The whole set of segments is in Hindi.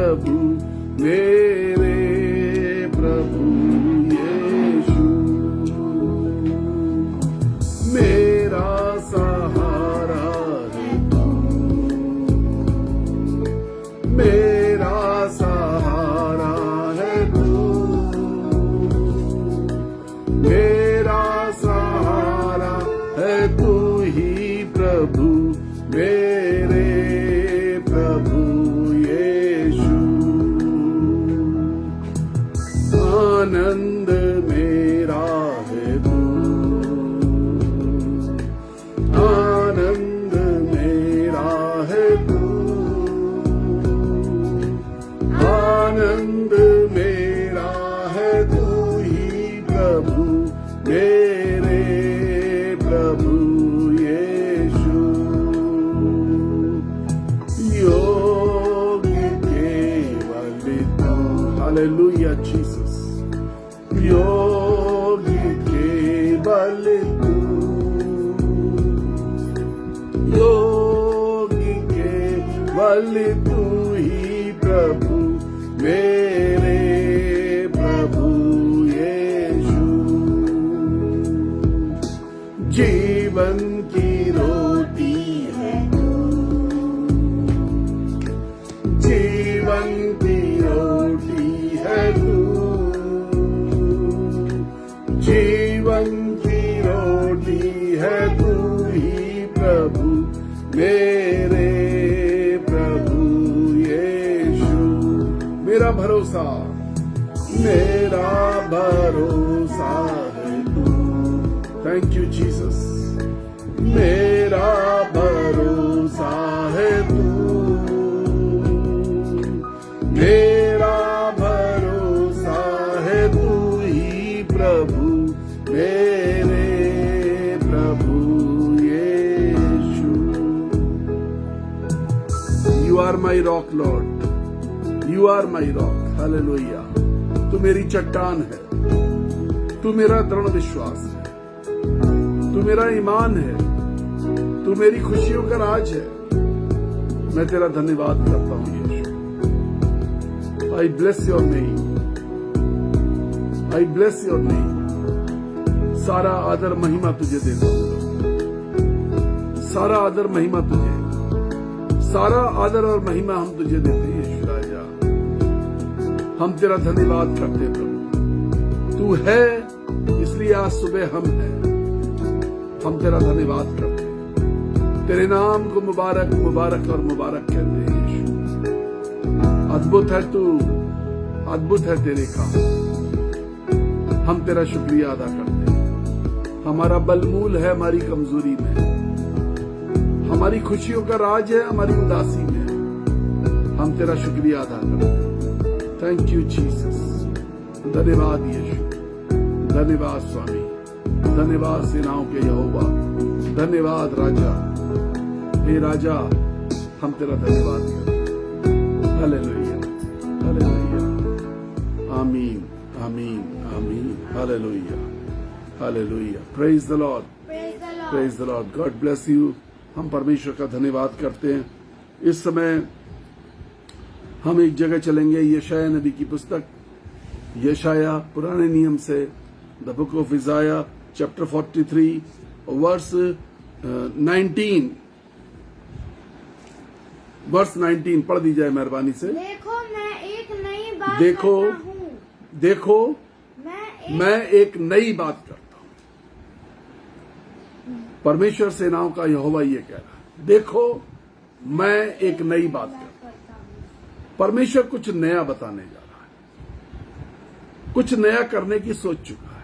प्रभु मेरे प्रभु यीशु। मेरा सहारा है तू, मेरा सहारा है तू, मेरा सहारा है तू ही प्रभु मेरे प्रभु यीशु। आनंद मेरा है तू, आनंद मेरा है तू, आनंद मेरा है तू ही प्रभु मेरे प्रभु यीशु। योग्य केवल तू, हालेलुया जीसस, योग्य केवल तू, योग्य केवल तू ही प्रभु मेरे प्रभु यीशु। जीवन की रोटी है तू, जीवन की रोटी है तू, जीवन की रोटी है तू ही प्रभु मेरे प्रभु यीशु। मेरा भरोसा, मेरा भरोसा है तू, थैंक यू जीसस। मेरा भरोसा है तू, मेरा भरोसा है तू ही प्रभु मेरे प्रभु Yeshu. You are my rock Lord, you are my rock, hallelujah. तू मेरी चट्टान है, तू मेरा दृढ़ विश्वास है, तू मेरा ईमान है, तू मेरी खुशियों का राज है। मैं तेरा धन्यवाद करता हूं Yeshu. I bless your name, I bless your name. सारा आदर महिमा तुझे देता हूं, सारा आदर महिमा तुझे, सारा आदर और महिमा हम तुझे देते हैं यीशु राजा। हम तेरा धन्यवाद करते हैं प्रभु, तू है इसलिए आज सुबह हम हैं। हम तेरा धन्यवाद करते हैं, तेरे नाम को मुबारक मुबारक और मुबारक कहते हैं यीशु। अद्भुत है तू, अद्भुत है तेरे काम। हम तेरा शुक्रिया अदा करते हैं। हमारा बलमूल है हमारी कमजोरी में, हमारी खुशियों का राज है हमारी उदासी में। हम तेरा शुक्रिया अदा करते हैं। Thank you Jesus. धन्यवाद यीशु, धन्यवाद स्वामी, धन्यवाद सेनाओं के यहोवा, धन्यवाद राजा। हे राजा, हम तेरा धन्यवाद करते हैं। हालेलुया, हालेलुया, आमीन, आमीन, आमीन, hallelujah, hallelujah. Praise the Lord, praise the Lord. God bless you. हम परमेश्वर का धन्यवाद करते हैं। इस समय हम एक जगह चलेंगे, यशाया नबी की पुस्तक, यशाया पुराने नियम से, the book of Isaiah chapter 43 verse 19, verse 19 पढ़ दी जाए मेहरबानी से। देखो मैं एक नई बात देखो, करता हूँ। देखो मैं एक नई बात करता हूं। परमेश्वर सेनाओं का यहोवा ये कह रहा है, देखो मैं एक नई बात करता हूं। परमेश्वर कुछ नया बताने जा रहा है, कुछ नया करने की सोच चुका है।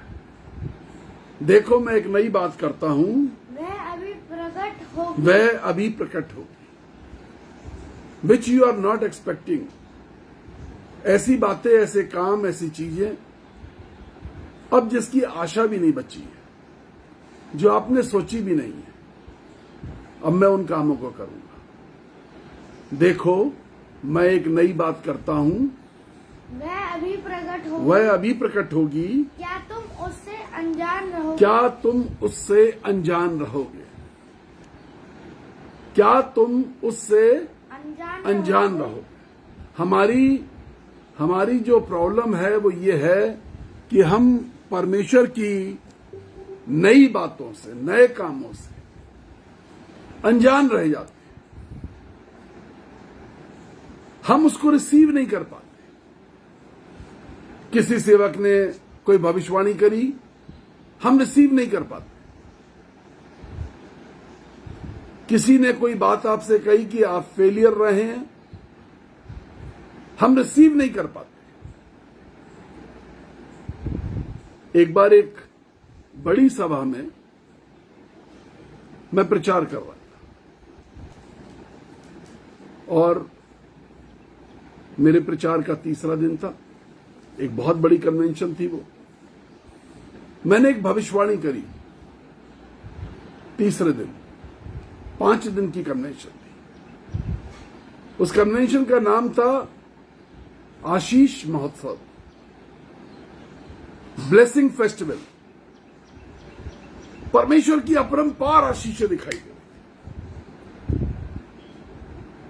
देखो मैं एक नई बात करता हूं, वह अभी प्रकट होगी, वह अभी प्रकट होगी, which you are not expecting. ऐसी बातें, ऐसे काम, ऐसी चीजें अब जिसकी आशा भी नहीं बची है, जो आपने सोची भी नहीं है, अब मैं उन कामों को करूंगा। देखो मैं एक नई बात करता हूं, वह अभी प्रकट होगी, वह अभी प्रकट होगी, क्या तुम उससे अनजान रहोगे? क्या तुम उससे अनजान रहोगे? क्या तुम उससे अनजान रहोगे? हमारी जो प्रॉब्लम है वो ये है कि हम परमेश्वर की नई बातों से, नए कामों से अनजान रह जाते हैं। हम उसको रिसीव नहीं कर पाते। किसी सेवक ने कोई भविष्यवाणी करी, हम रिसीव नहीं कर पाते। किसी ने कोई बात आपसे कही कि आप फेलियर रहे हैं, हम रिसीव नहीं कर पाते। एक बार एक बड़ी सभा में मैं प्रचार कर रहा था और मेरे प्रचार का तीसरा दिन था। एक बहुत बड़ी कन्वेंशन थी वो। मैंने एक भविष्यवाणी करी तीसरे दिन। 5 दिन की कन्वेंशन थी। उस कन्वेंशन का नाम था आशीष महोत्सव, ब्लेसिंग फेस्टिवल। परमेश्वर की अपरंपार आशीषें दिखाई दी।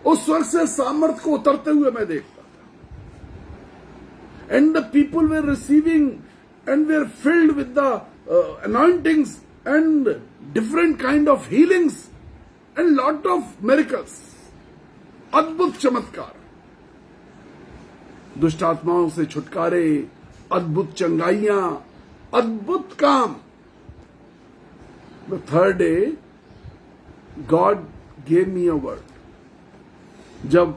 उस स्वर्ग से सामर्थ को उतरते हुए मैं देखता था। And the people were receiving and were filled with the anointings and different kind of healings and lot of miracles. अद्भुत चमत्कार, दुष्ट आत्माओं से छुटकारे, अद्भुत चंगाइयां, अद्भुत काम। The third day, God gave me a word. जब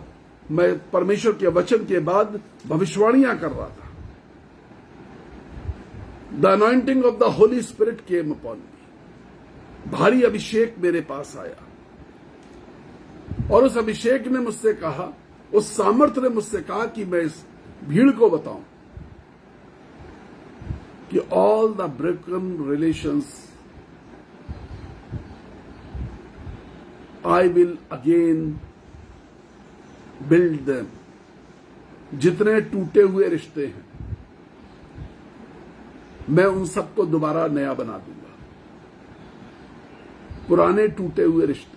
मैं परमेश्वर के वचन के बाद भविष्यवाणियां कर रहा था, The anointing of the Holy Spirit came upon me. भारी अभिषेक मेरे पास आया और उस अभिषेक ने मुझसे कहा, उस सामर्थ्य ने मुझसे कहा कि मैं इस भीड़ को बताऊं कि all the broken relations I will again build them. जितने टूटे हुए रिश्ते हैं मैं उन सबको दोबारा नया बना दूंगा। पुराने टूटे हुए रिश्ते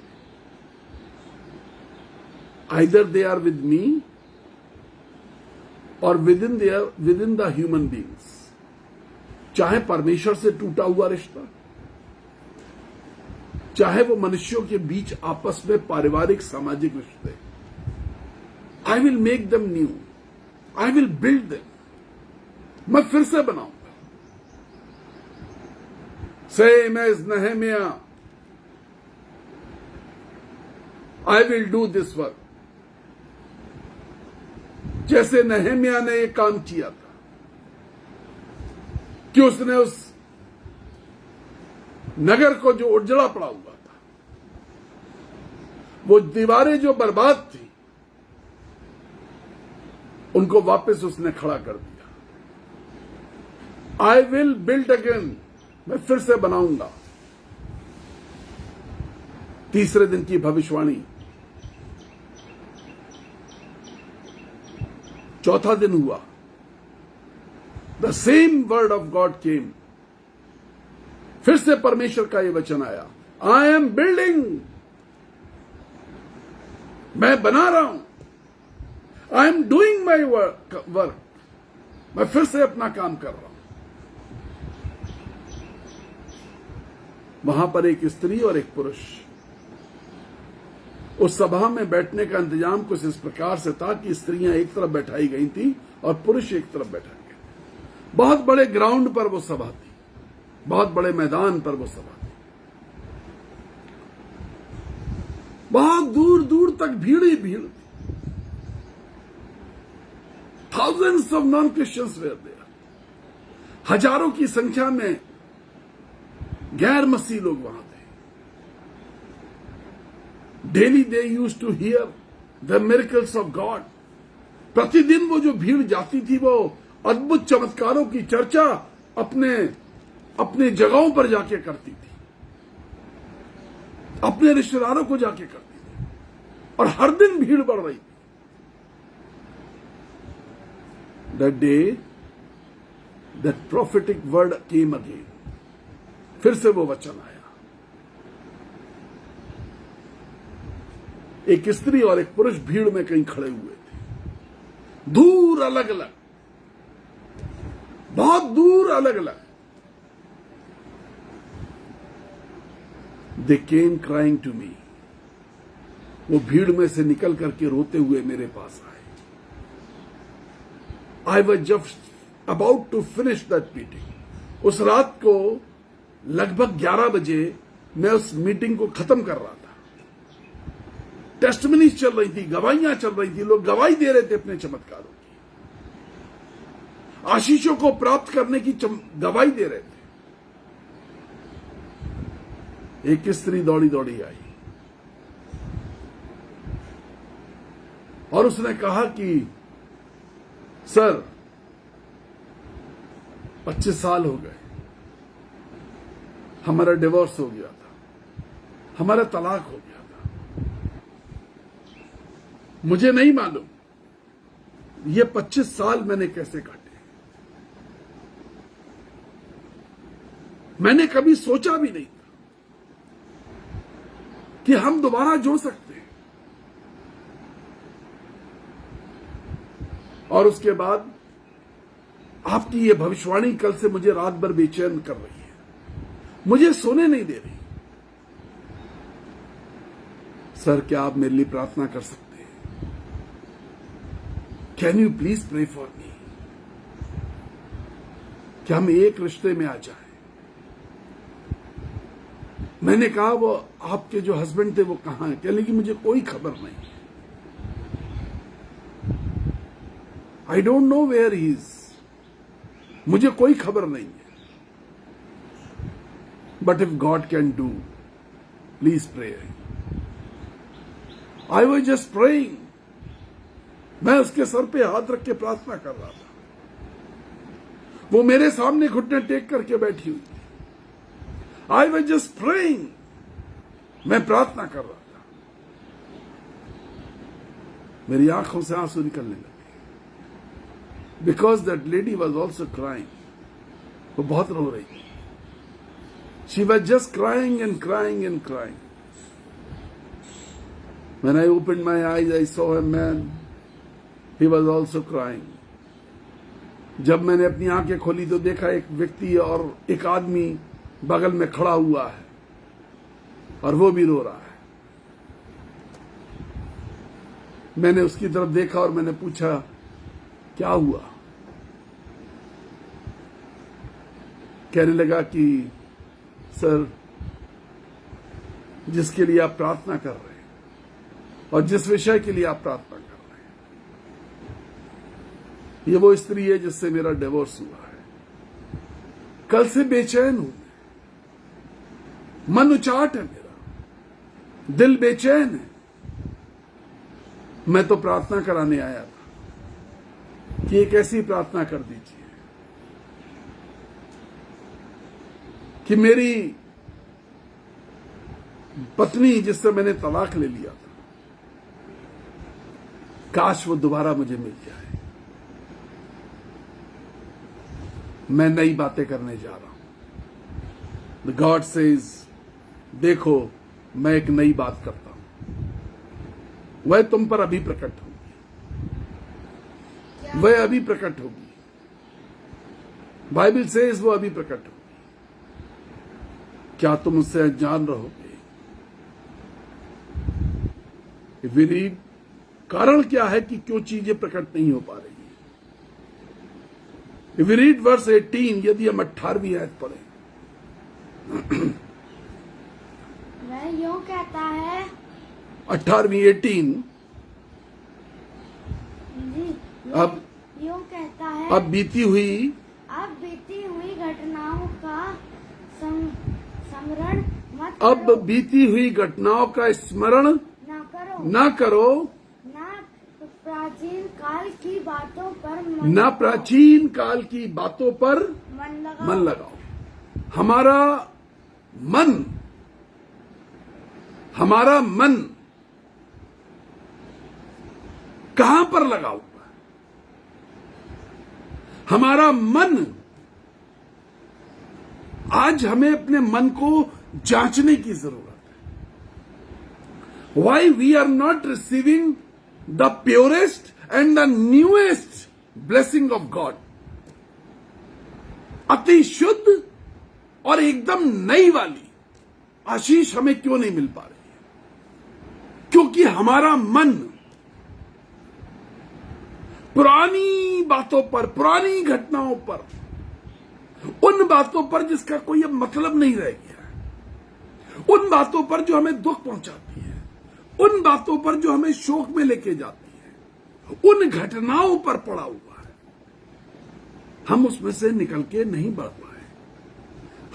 either they are with me or within the human beings. चाहे परमेश्वर से टूटा हुआ रिश्ता, चाहे वो मनुष्यों के बीच आपस में पारिवारिक सामाजिक रिश्ते, I will make them new, I will build them. मैं फिर से बनाऊंगा। Same as Nehemiah, I will do this work. जैसे नेहेमिया ने एक काम किया था कि उसने उस नगर को जो उजड़ा पड़ा हुआ था, वो दीवारें जो बर्बाद थी, उनको वापस उसने खड़ा कर दिया। आई विल बिल्ड अगेन, मैं फिर से बनाऊंगा। तीसरे दिन की भविष्यवाणी। चौथा दिन हुआ, the same word of God केम। फिर से परमेश्वर का यह वचन आया, आई एम बिल्डिंग, मैं बना रहा हूं। I am doing my work, मैं फिर से अपना काम कर रहा हूं। वहां पर एक स्त्री और एक पुरुष। उस सभा में बैठने का इंतजाम कुछ इस प्रकार से था कि स्त्रियां एक तरफ बैठाई गई थी और पुरुष एक तरफ बैठाए गए। बहुत बड़े ग्राउंड पर वो सभा थी, बहुत बड़े मैदान पर वो सभा थी। बहुत दूर दूर तक भीड़ ही भीड़ थी। Thousands of non Christians were there. हजारों की संख्या में गैर मसीह लोग वहां थे। Daily they used to hear the miracles of God. प्रतिदिन वो जो भीड़ जाती थी वो अद्भुत चमत्कारों की चर्चा अपने जगहों पर जाके करती थी, अपने रिश्तेदारों को जाके करती थी, और हर दिन भीड़ बढ़ रही थी। The day that prophetic word came again, फिर से वो वचन आया। एक स्त्री और एक पुरुष भीड़ में कहीं खड़े हुए थे। दूर अलग अलग, बहुत दूर अलग अलग। दे केम क्राइंग टू मी, वो भीड़ में से निकल करके रोते हुए मेरे पास आए। I was just about to finish that meeting. उस रात को लगभग 11 बजे मैं उस मीटिंग को खत्म कर रहा था। टेस्टमनीज चल रही थी, गवाहियां चल रही थी, लोग गवाही दे रहे थे अपने चमत्कारों की, आशीषों को प्राप्त करने की गवाही दे रहे थे। एक स्त्री दौड़ी दौड़ी आई और उसने कहा कि सर 25 साल हो गए, हमारा डिवोर्स हो गया था, हमारा तलाक हो गया था। मुझे नहीं मालूम ये 25 साल मैंने कैसे काटे। मैंने कभी सोचा भी नहीं था कि हम दोबारा जुड़ सकते हैं। और उसके बाद आपकी ये भविष्यवाणी कल से मुझे रात भर बेचैन कर रही है, मुझे सोने नहीं दे रही। सर क्या आप मेरे लिए प्रार्थना कर सकते हैं? Can you please pray for me? क्या हम एक रिश्ते में आ जाएं? मैंने कहा वो आपके जो हस्बैंड थे वो कहां हैं? कहने लगी मुझे कोई खबर नहीं, I don't know where he is, मुझे कोई खबर नहीं है। But if God can do, please pray. I was just praying, मैं उसके सर पे हाथ रख के प्रार्थना कर रहा था। वो मेरे सामने घुटने टेक करके बैठी हुई थी। आई वॉज जस्ट प्रेइंग, मैं प्रार्थना कर रहा था। मेरी आंखों से आंसू निकलने लगे, because that lady was also crying. वो बहुत रो रही थी। She was just crying and crying and crying. When I opened my eyes, I saw a man. He was also crying. जब मैंने अपनी आंखें खोली तो देखा एक व्यक्ति और एक आदमी बगल में खड़ा हुआ है और वो भी रो रहा है। मैंने उसकी तरफ देखा और मैंने पूछा क्या हुआ? कहने लगा कि सर, जिसके लिए आप प्रार्थना कर रहे हैं और जिस विषय के लिए आप प्रार्थना कर रहे हैं, ये वो स्त्री है जिससे मेरा डिवोर्स हुआ है। कल से बेचैन हूं, मन उचाट है, मेरा दिल बेचैन है। मैं तो प्रार्थना कराने आया था कि एक ऐसी प्रार्थना कर दीजिए कि मेरी पत्नी जिससे मैंने तलाक ले लिया था, काश वो दोबारा मुझे मिल जाए। मैं नई बातें करने जा रहा हूं। गॉड सेज, देखो मैं एक नई बात करता हूं, वह तुम पर अभी प्रकट होगी, वह अभी प्रकट होगी। बाइबल सेज वो अभी प्रकट होगी। क्या तुम उससे अनजान रहोगे? If we read, कारण क्या है कि क्यों चीजें प्रकट नहीं हो पा रही है? If we read verse 18, यदि हम 18वीं आयत पढ़ें, वह यूं कहता है, 18वीं 18, जी, अब यूं कहता है, अब बीती हुई घटनाओं का स्मरण मत अब करो, बीती हुई घटनाओं का स्मरण ना करो, न करो, ना प्राचीन काल की बातों पर न प्राचीन काल की बातों पर मन लगाओ। हमारा मन कहां पर लगा हुआ? हमारा मन, आज हमें अपने मन को जांचने की जरूरत है। Why we are not receiving the purest and the newest blessing of God, अति शुद्ध और एकदम नई वाली आशीष हमें क्यों नहीं मिल पा रही है? क्योंकि हमारा मन पुरानी बातों पर, पुरानी घटनाओं पर, उन बातों पर जिसका कोई अब मतलब नहीं रह गया है, उन बातों पर जो हमें दुख पहुंचाती है, उन बातों पर जो हमें शोक में लेके जाती है, उन घटनाओं पर पड़ा हुआ है। हम उसमें से निकल के नहीं बढ़ पाए।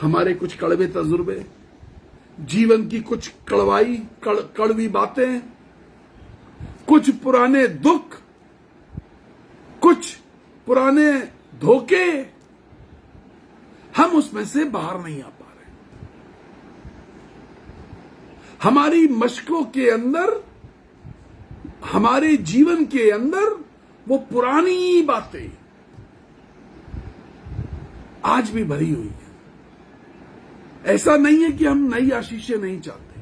हमारे कुछ कड़वे तजुर्बे, जीवन की कुछ कड़वी बातें, कुछ पुराने दुख, कुछ पुराने धोखे, हम उसमें से बाहर नहीं आ पा रहे। हमारी मशकों के अंदर, हमारे जीवन के अंदर वो पुरानी बातें आज भी भरी हुई है। ऐसा नहीं है कि हम नई आशीषें नहीं चाहते,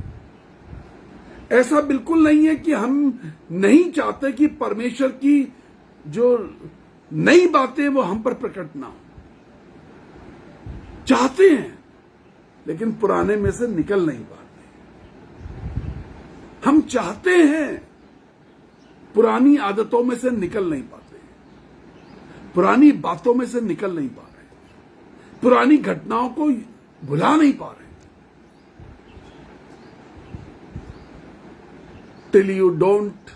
ऐसा बिल्कुल नहीं है कि हम नहीं चाहते कि परमेश्वर की जो नई बातें वो हम पर प्रकट ना हो। चाहते हैं, लेकिन पुराने में से निकल नहीं पाते। हम चाहते हैं, पुरानी आदतों में से निकल नहीं पाते, पुरानी बातों में से निकल नहीं पा रहे, पुरानी घटनाओं को भुला नहीं पा रहे। Till you don't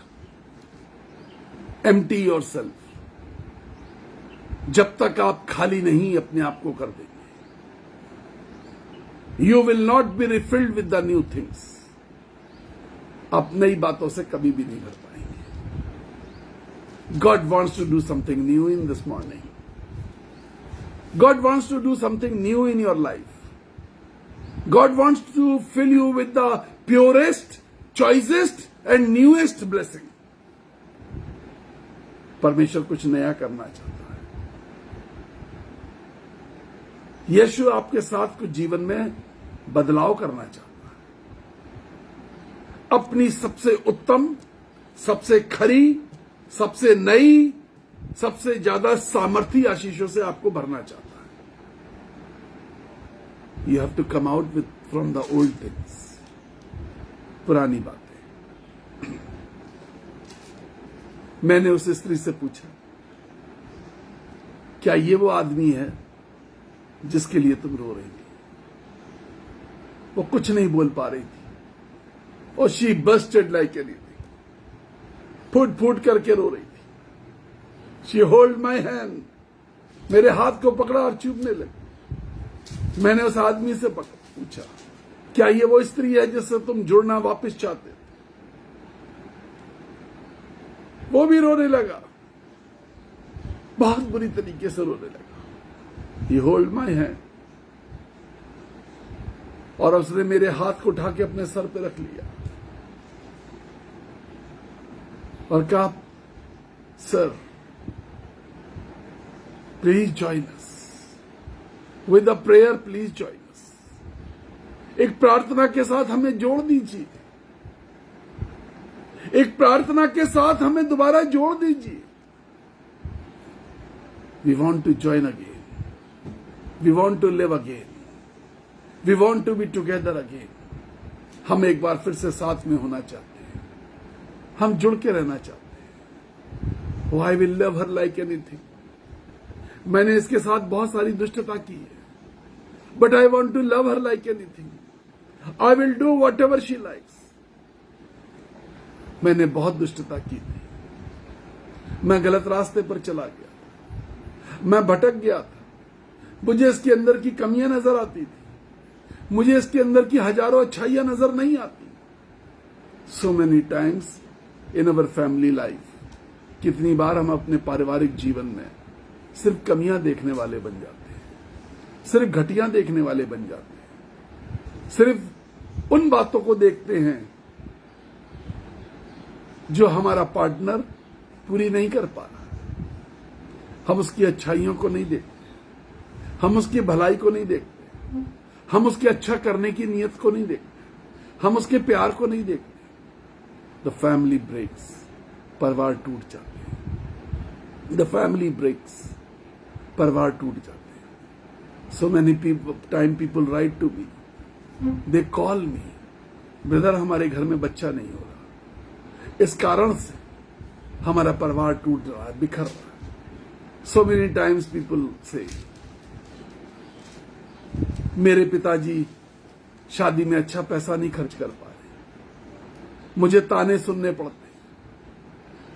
empty yourself, जब तक आप खाली नहीं अपने आप को कर देंगे, you will not be refilled with the new things. आप नई बातों से कभी भी नहीं भर पाएंगे। God wants to do something new in this morning. God wants to do something new in your life. God wants to fill you with the purest, choicest and newest blessing. परमेश्वर कुछ नया करना चाहता है। यीशु आपके साथ कुछ जीवन में बदलाव करना चाहता है। अपनी सबसे उत्तम, सबसे खरी, सबसे नई, सबसे ज्यादा सामर्थी आशीषों से आपको भरना चाहता है। You have to come out with from the old things, पुरानी बातें। मैंने उस स्त्री से पूछा, क्या ये वो आदमी है जिसके लिए तुम रो रही थी? वो कुछ नहीं बोल पा रही थी और शी बस्टेड लाइक एनीथिंग, फूट फूट करके रो रही थी। शी होल्ड माई हैंड, मेरे हाथ को पकड़ा और चूमने लगी। मैंने उस आदमी से पूछा, क्या ये वो स्त्री है जिससे तुम जुड़ना वापस चाहते? वो भी रोने लगा, बहुत बुरी तरीके से रोने लगा। He hold my hand, और उसने मेरे हाथ को उठा के अपने सर पे रख लिया और कहा, sir please join us with a prayer, please join us. एक प्रार्थना के साथ हमें जोड़ दीजिए, एक प्रार्थना के साथ हमें दोबारा जोड़ दीजिए। We want to join again, we want to live again, we want to be together again. हम एक बार फिर से साथ में होना चाहते हैं, हम जुड़ के रहना चाहते हैं। Oh, I will love her like anything. मैंने इसके साथ बहुत सारी दुष्टता की है, but I want to love her like anything. I will do whatever she likes. मैंने बहुत दुष्टता की थी, मैं गलत रास्ते पर चला गया, मैं भटक गया था, मुझे इसके अंदर की कमियां नजर आती थी, मुझे इसके अंदर की हजारों अच्छाइयां नजर नहीं आती। So many times in our family life, कितनी बार हम अपने पारिवारिक जीवन में सिर्फ कमियां देखने वाले बन जाते हैं, सिर्फ घटियां देखने वाले बन जाते हैं, सिर्फ उन बातों को देखते हैं जो हमारा पार्टनर पूरी नहीं कर पा रहा। हम उसकी अच्छाइयों को नहीं देखते, हम उसकी भलाई को नहीं देखते, हम उसके अच्छा करने की नीयत को नहीं देखते, हम उसके प्यार को नहीं देखते। द फैमिली ब्रेक्स, परिवार टूट जाते हैं। द फैमिली ब्रेक्स, परिवार टूट जाते हैं। So many time people write to me, they call me, brother हमारे घर में बच्चा नहीं हो रहा, इस कारण से हमारा परिवार टूट रहा है, बिखर रहा है। सो मेनी टाइम्स पीपल से मेरे पिताजी शादी में अच्छा पैसा नहीं खर्च कर पाए, मुझे ताने सुनने पड़ते,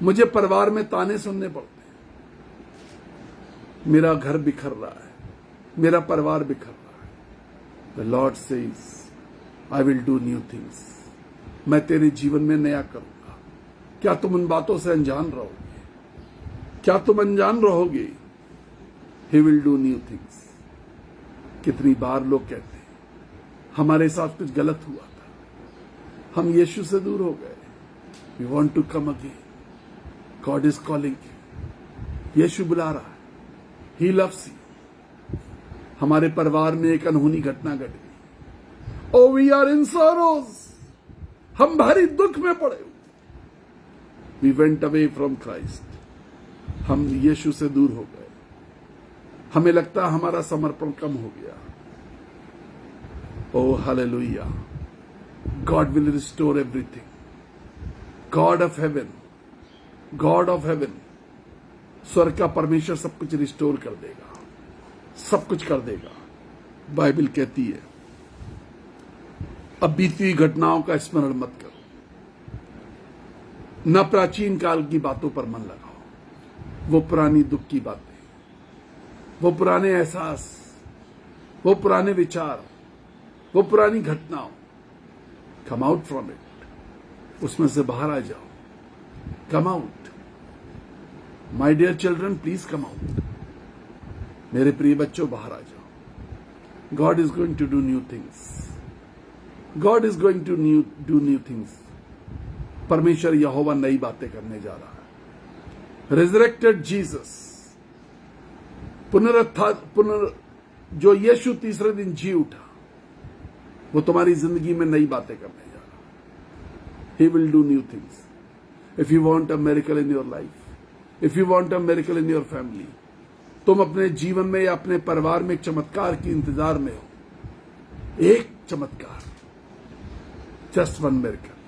मुझे परिवार में ताने सुनने पड़ते, मेरा घर बिखर रहा है, मेरा परिवार बिखर रहा है। The Lord says I will do new things, मैं तेरे जीवन में नया करूंगा। क्या तुम उन बातों से अनजान रहोगे? क्या तुम अनजान रहोगे? He will do new things. कितनी बार लोग कहते हैं हमारे साथ कुछ गलत हुआ था, हम यीशु से दूर हो गए, we want to come again, God is calling you, Yeshu बुला रहा है, ही लव्स यू। हमारे परिवार में एक अनहोनी घटना घट गई, oh we are in sorrows, हम भारी दुख में पड़े हुए, we went away from Christ, हम यीशु से दूर हो गए, हमें लगता है हमारा समर्पण कम हो गया। Oh hallelujah, God will restore everything, God of heaven, God of heaven, स्वर्ग का परमेश्वर सब कुछ रिस्टोर कर देगा, सब कुछ कर देगा। बाइबल कहती है अब बीती हुई घटनाओं का स्मरण मत करो, न प्राचीन काल की बातों पर मन लगाओ। वो पुरानी दुख की बातें, वो पुराने एहसास, वो पुराने विचार, वो पुरानी घटनाओं, कम आउट फ्रॉम इट, उसमें से बाहर आ जाओ, come out. My dear children please come out, मेरे प्रिय बच्चों बाहर आ जाओ। God is going to do new things, God is going to do new things. परमेश्वर यहोवा नई बातें करने जा रहा है। रिजरेक्टेड जीसस, जो यीशु तीसरे दिन जी उठा, वो तुम्हारी जिंदगी में नई बातें करने जा रहा है। He will do new things. If you want a miracle in your life, if you want a miracle in your family, तुम अपने जीवन में या अपने परिवार में एक चमत्कार की इंतजार में हो, एक चमत्कार, just one miracle,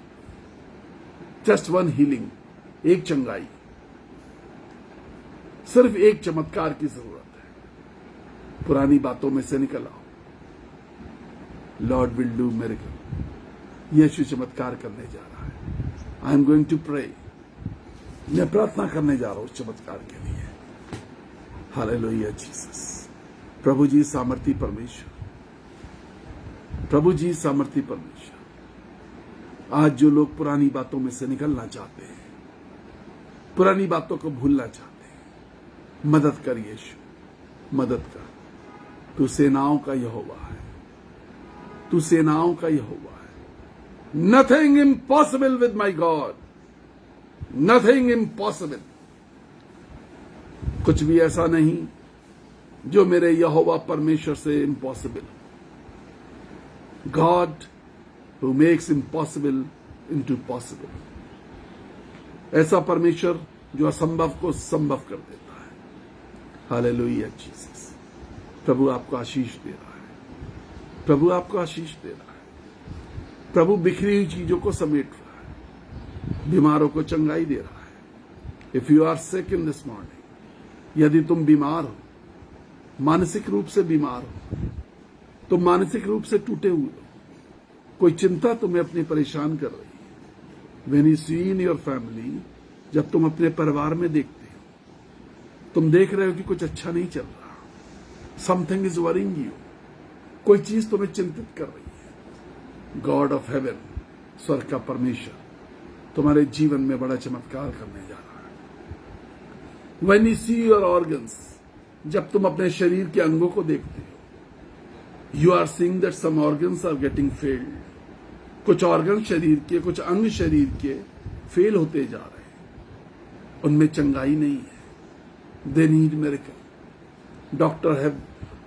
just one healing, एक चंगाई, सिर्फ एक चमत्कार की जरूरत है। पुरानी बातों में से निकल आओ, लॉर्ड विल डू मिरेकल। यीशु चमत्कार करने जा रहा है। I am going to pray, मैं प्रार्थना करने जा रहा हूं उस चमत्कार के लिए। Hallelujah Jesus. प्रभु जी सामर्थी परमेश्वर, प्रभु जी सामर्थी परमेश्वर, आज जो लोग पुरानी बातों में से निकलना चाहते हैं, पुरानी बातों को भूलना चाहते हैं, मदद कर यीशु, मदद कर। तू सेनाओं का यहोवा है, तू सेनाओं का यहोवा है। Nothing impossible with my God, nothing impossible. कुछ भी ऐसा नहीं जो मेरे यहोवा परमेश्वर से impossible. God who makes impossible into possible, ऐसा परमेश्वर जो असंभव को संभव कर देता है। Hallelujah Jesus. प्रभु आपको आशीष दे रहा है, प्रभु आपको आशीष दे रहा है। प्रभु बिखरी हुई चीजों को समेट रहा है, बीमारों को चंगाई दे रहा है। If you are sick in this morning, यदि तुम बीमार हो, मानसिक रूप से बीमार हो, तुम मानसिक रूप से टूटे हुए हो, कोई चिंता तुम्हें अपनी परेशान कर रही है, when you see in your family, जब तुम अपने परिवार में देखते हो, तुम देख रहे हो कि कुछ अच्छा नहीं चल रहा, समथिंग इज वरिंग यू, कोई चीज तुम्हें चिंतित कर रही है, गॉड ऑफ हेवन, स्वर्ग का परमेश्वर तुम्हारे जीवन में बड़ा चमत्कार करने जा रहा है। When you see your organs, जब तुम अपने शरीर के अंगों को देखते हो, you are seeing that some organs are getting failed. कुछ ऑर्गन शरीर के, कुछ अंग शरीर के फेल होते जा रहे हैं, उनमें चंगाई नहीं है। They need miracle. Doctor have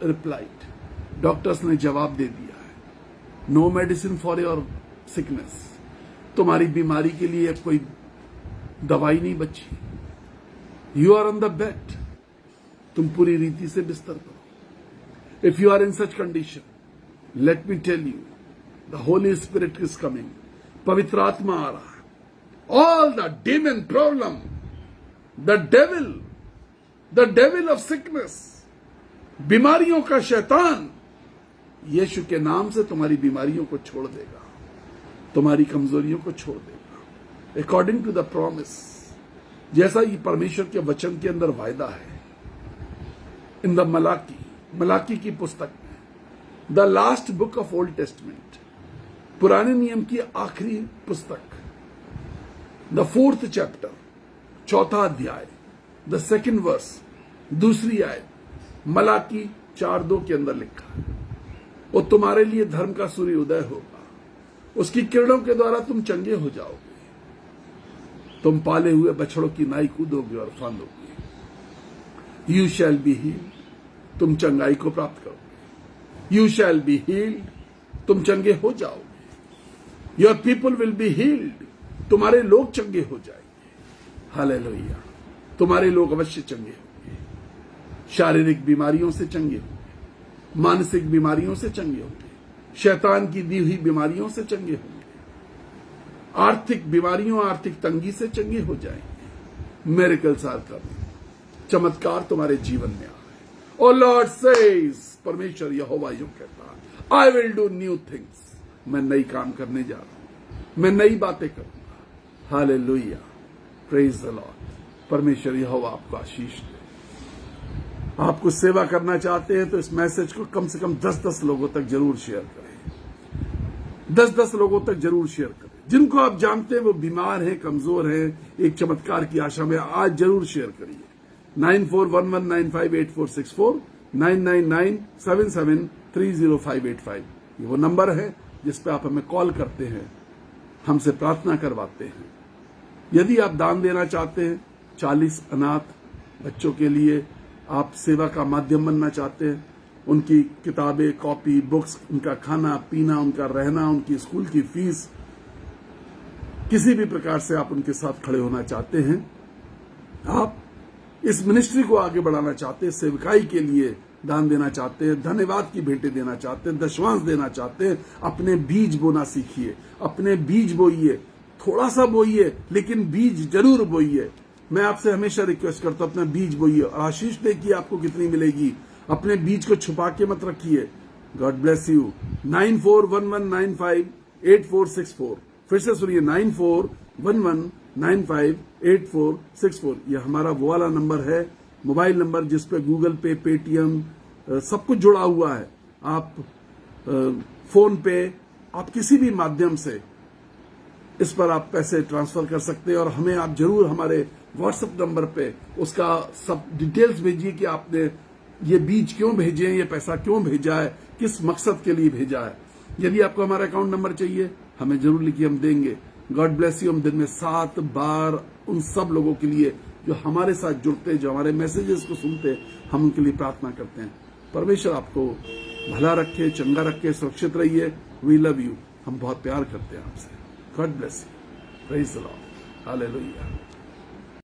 replied. Doctors ने जवाब दे दिया है, no medicine for your sickness. तुम्हारी बीमारी के लिए कोई दवाई नहीं बची। You are on the bed, तुम पूरी रीति से बिस्तर करो। If you are in such condition, let me tell you, the holy spirit is coming, पवित्र आत्मा आ रहा है। All the demon problem, the devil of sickness, बीमारियों का शैतान यीशु के नाम से तुम्हारी बीमारियों को छोड़ देगा, तुम्हारी कमजोरियों को छोड़ देगा, अकॉर्डिंग टू द प्रॉमिस, जैसा ये परमेश्वर के वचन के अंदर वायदा है। इन द मलाकी की पुस्तक में, the last book of old testament, पुराने नियम की आखिरी पुस्तक, द 4th चैप्टर, 4था अध्याय, द 2nd वर्स, दूसरी आयत, मलाकी 4:2 के अंदर लिखा है, वो तुम्हारे लिए धर्म का सूर्य उदय होगा, उसकी किरणों के द्वारा तुम चंगे हो जाओगे, तुम पाले हुए बछड़ों की नाई कूदोगे और फांदोगे। यू शैल बी हील्ड, तुम चंगाई को प्राप्त करोगे। यू शैल बी हील्ड, तुम चंगे हो जाओगे। Your people will be healed, तुम्हारे लोग चंगे हो जाएंगे। हालेलुया, तुम्हारे लोग अवश्य चंगे होंगे। शारीरिक बीमारियों से चंगे होंगे, मानसिक बीमारियों से चंगे होंगे, शैतान की दी हुई बीमारियों से चंगे होंगे, आर्थिक बीमारियों, आर्थिक तंगी से चंगे हो जाएंगे। मिरेकल्स आर कमिंग, चमत्कार तुम्हारे जीवन में आ रहे। ओ लॉर्ड सेज, परमेश्वर यहोवा यूं कहता है, आई विल डू न्यू थिंग्स, मैं नई काम करने जा रहा हूं, मैं नई बातें करूंगा। Hallelujah, praise the Lord. परमेश्वर यहोवा आपको आशीष दे। आपको सेवा करना चाहते हैं तो इस मैसेज को कम से कम 10-10 लोगों तक जरूर शेयर करें। 10-10 लोगों तक जरूर शेयर करें। जिनको आप जानते हैं वो बीमार हैं, कमजोर हैं, एक चमत्कार की आशा में, आज जरूर शेयर करिए। 9411958464, 9997730585, ये वो नंबर है जिस पे आप हमें कॉल करते हैं, हमसे प्रार्थना करवाते हैं। यदि आप दान देना चाहते हैं, 40 अनाथ बच्चों के लिए आप सेवा का माध्यम बनना चाहते हैं, उनकी किताबें, कॉपी, बुक्स, उनका खाना पीना, उनका रहना, उनकी स्कूल की फीस, किसी भी प्रकार से आप उनके साथ खड़े होना चाहते हैं, आप इस मिनिस्ट्री को आगे बढ़ाना चाहते हैं, सेवकाई के लिए दान देना चाहते हैं, धन्यवाद की भेंटें देना चाहते हैं, दशवांश देना चाहते हैं, अपने बीज बोना सीखिए। अपने बीज बोइए, थोड़ा सा बोइए, लेकिन बीज जरूर बोइए। मैं आपसे हमेशा रिक्वेस्ट करता हूं, अपना बीज बोइए और आशीष देखिए आपको कितनी मिलेगी। अपने बीज को छुपा के मत रखिए। God bless you. 9411958464, फिर से सुनिए, 9411958464। यह हमारा वो वाला नंबर है, मोबाइल नंबर जिस पे गूगल पे, पेटीएम सब कुछ जुड़ा हुआ है। आप फोन पे, आप किसी भी माध्यम से इस पर आप पैसे ट्रांसफर कर सकते हैं और हमें आप जरूर हमारे व्हाट्सएप नंबर पे उसका सब डिटेल्स भेजिए कि आपने ये बीज क्यों भेजे हैं, ये पैसा क्यों भेजा है, किस मकसद के लिए भेजा है। यदि आपको हमारा अकाउंट नंबर चाहिए, हमें जरूर लिखिए, हम देंगे। God bless you. हम दिन में 7 बार उन सब लोगों के लिए जो हमारे साथ जुड़ते हैं, जो हमारे मैसेजेस को सुनते हैं, हम उनके लिए प्रार्थना करते हैं। परमेश्वर आपको भला रखे, चंगा रखे, सुरक्षित रहिए। We love you. हम बहुत प्यार करते हैं आपसे। God bless you. Praise the Lord. Hallelujah.